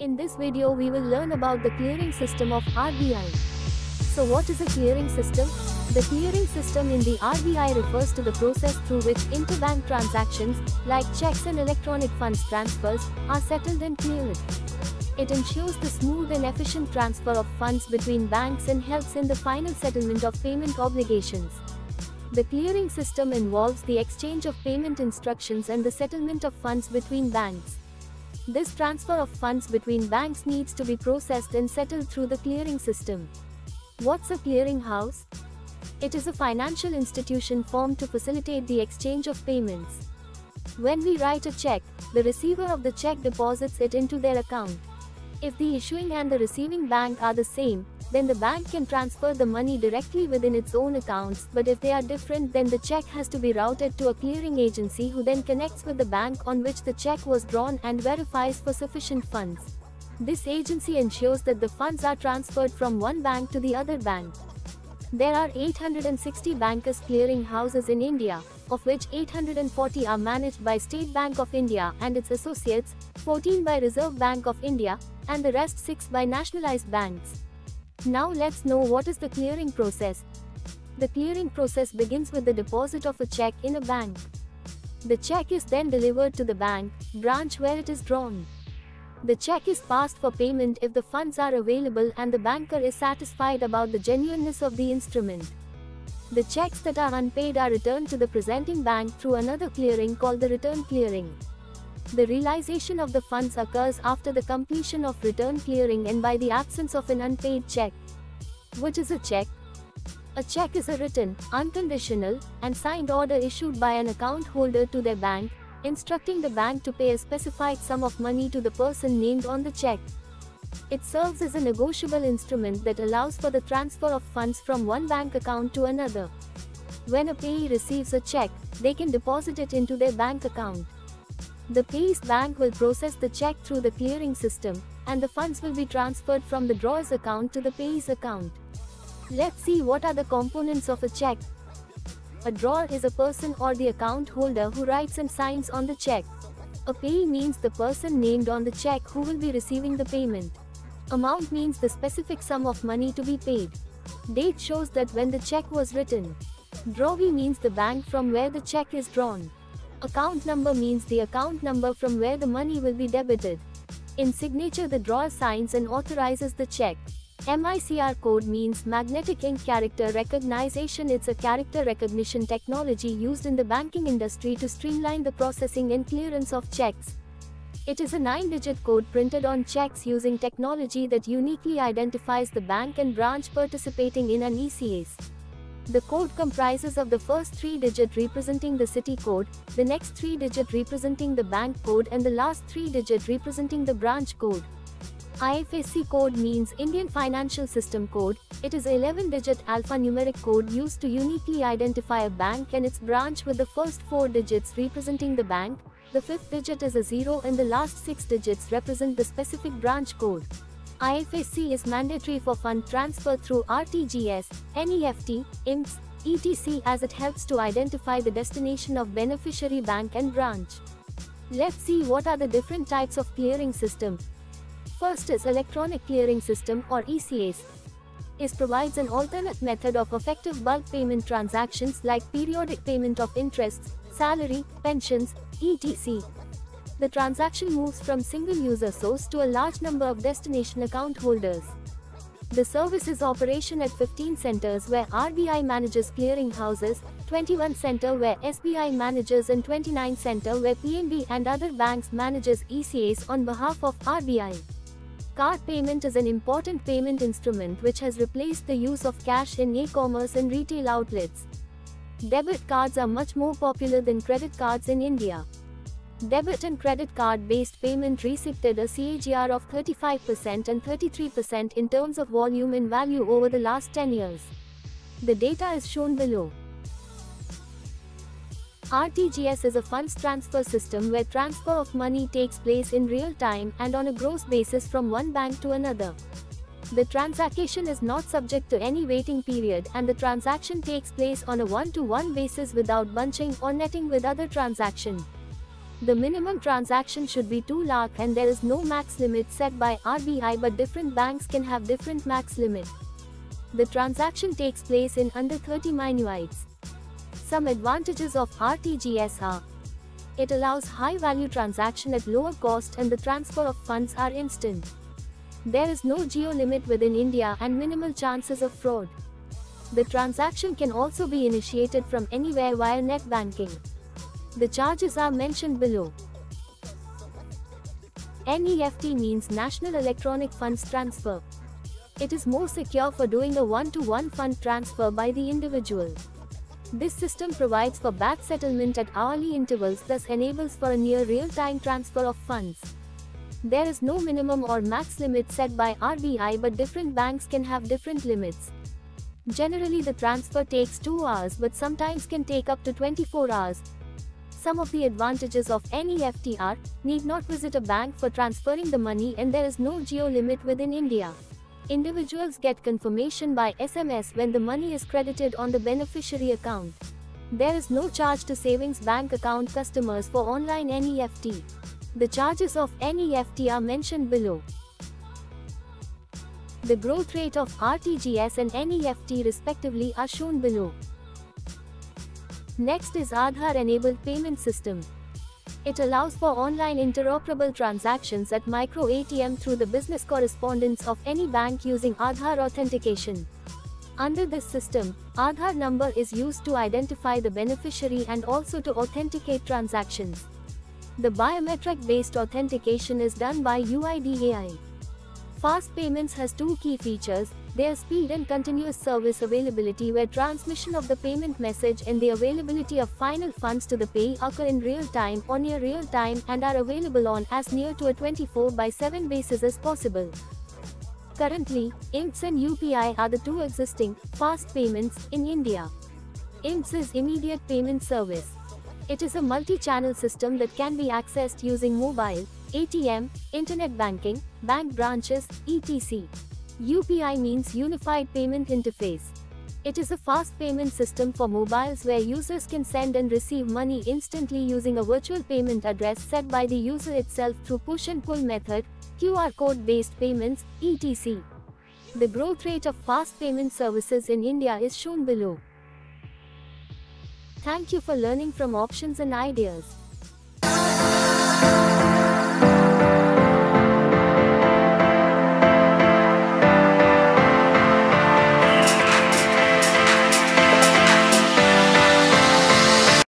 In this video we will learn about the clearing system of RBI. So what is a clearing system? The clearing system in the RBI refers to the process through which interbank transactions, like checks and electronic funds transfers, are settled and cleared. It ensures the smooth and efficient transfer of funds between banks and helps in the final settlement of payment obligations. The clearing system involves the exchange of payment instructions and the settlement of funds between banks. This transfer of funds between banks needs to be processed and settled through the clearing system. What's a clearing house? It is a financial institution formed to facilitate the exchange of payments. When we write a check, the receiver of the check deposits it into their account. If the issuing and the receiving bank are the same, then the bank can transfer the money directly within its own accounts, but if they are different, then the check has to be routed to a clearing agency who then connects with the bank on which the check was drawn and verifies for sufficient funds. This agency ensures that the funds are transferred from one bank to the other bank. There are 860 bankers clearing houses in India, of which 840 are managed by State Bank of India and its associates, 14 by Reserve Bank of India, and the rest 6 by nationalized banks. Now let's know what is the clearing process. The clearing process begins with the deposit of a check in a bank. The check is then delivered to the bank branch where it is drawn. The check is passed for payment if the funds are available and the banker is satisfied about the genuineness of the instrument. The checks that are unpaid are returned to the presenting bank through another clearing called the return clearing. The realization of the funds occurs after the completion of return clearing and by the absence of an unpaid check. What is a check? A check is a written, unconditional, and signed order issued by an account holder to their bank, instructing the bank to pay a specified sum of money to the person named on the check. It serves as a negotiable instrument that allows for the transfer of funds from one bank account to another. When a payee receives a check, they can deposit it into their bank account. The payee's bank will process the check through the clearing system, and the funds will be transferred from the drawer's account to the payee's account. Let's see what are the components of a check. A drawer is a person or the account holder who writes and signs on the check. A payee means the person named on the check who will be receiving the payment. Amount means the specific sum of money to be paid. Date shows that when the check was written. Drawee means the bank from where the check is drawn. Account number means the account number from where the money will be debited. In signature, the drawer signs and authorizes the check. MICR code means magnetic ink character recognition. It's a character recognition technology used in the banking industry to streamline the processing and clearance of checks. It is a 9-digit code printed on checks using technology that uniquely identifies the bank and branch participating in an ECS. The code comprises of the first 3-digit representing the city code, the next 3-digit representing the bank code, and the last 3-digit representing the branch code. IFSC code means Indian Financial System Code. It is an 11-digit alphanumeric code used to uniquely identify a bank and its branch, with the first 4 digits representing the bank, the 5th digit is a 0, and the last 6 digits represent the specific branch code. IFSC is mandatory for fund transfer through RTGS, NEFT, IMPS, etc., as it helps to identify the destination of beneficiary bank and branch. Let's see what are the different types of clearing system. First is electronic clearing system or ECS. It provides an alternate method of effective bulk payment transactions like periodic payment of interests, salary, pensions, etc. The transaction moves from single user source to a large number of destination account holders. The service is operation at 15 centers where RBI manages clearing houses, 21 center where SBI manages, and 29 center where PNB and other banks manages ECAs on behalf of RBI. Card payment is an important payment instrument which has replaced the use of cash in e-commerce and retail outlets. Debit cards are much more popular than credit cards in India. Debit and credit card-based payment received a CAGR of 35% and 33% in terms of volume and value over the last 10 years. The data is shown below. RTGS is a funds transfer system where transfer of money takes place in real time and on a gross basis from one bank to another. The transaction is not subject to any waiting period, and the transaction takes place on a one-to-one basis without bunching or netting with other transactions. The minimum transaction should be 2 lakh and there is no max limit set by RBI, but different banks can have different max limit. The transaction takes place in under 30 minutes. Some advantages of RTGS are: it allows high-value transaction at lower cost and the transfer of funds are instant. There is no geo limit within India and minimal chances of fraud. The transaction can also be initiated from anywhere via net banking. The charges are mentioned below. NEFT means National Electronic Funds Transfer. It is more secure for doing a one-to-one fund transfer by the individual. This system provides for batch settlement at hourly intervals, thus enables for a near real-time transfer of funds. There is no minimum or max limit set by RBI, but different banks can have different limits. Generally the transfer takes 2 hours, but sometimes can take up to 24 hours. Some of the advantages of NEFT are: need not visit a bank for transferring the money and there is no geo limit within India. Individuals get confirmation by SMS when the money is credited on the beneficiary account. There is no charge to savings bank account customers for online NEFT. The charges of NEFT are mentioned below. The growth rate of RTGS and NEFT respectively are shown below. Next is Aadhaar-enabled payment system. It allows for online interoperable transactions at micro ATM through the business correspondence of any bank using Aadhaar authentication. Under this system, Aadhaar number is used to identify the beneficiary and also to authenticate transactions. The biometric-based authentication is done by UIDAI. Fast payments has 2 key features: their speed and continuous service availability, where transmission of the payment message and the availability of final funds to the payee occur in real time or near real time and are available on as near to a 24/7 basis as possible. Currently, IMPS and UPI are the 2 existing fast payments in India. IMPS is Immediate Payment Service. It is a multi-channel system that can be accessed using mobile, ATM, internet banking, bank branches, etc. UPI means Unified Payment Interface. It is a fast payment system for mobiles where users can send and receive money instantly using a virtual payment address set by the user itself through push and pull method, QR code-based payments, etc. The growth rate of fast payment services in India is shown below. Thank you for learning from options and ideas.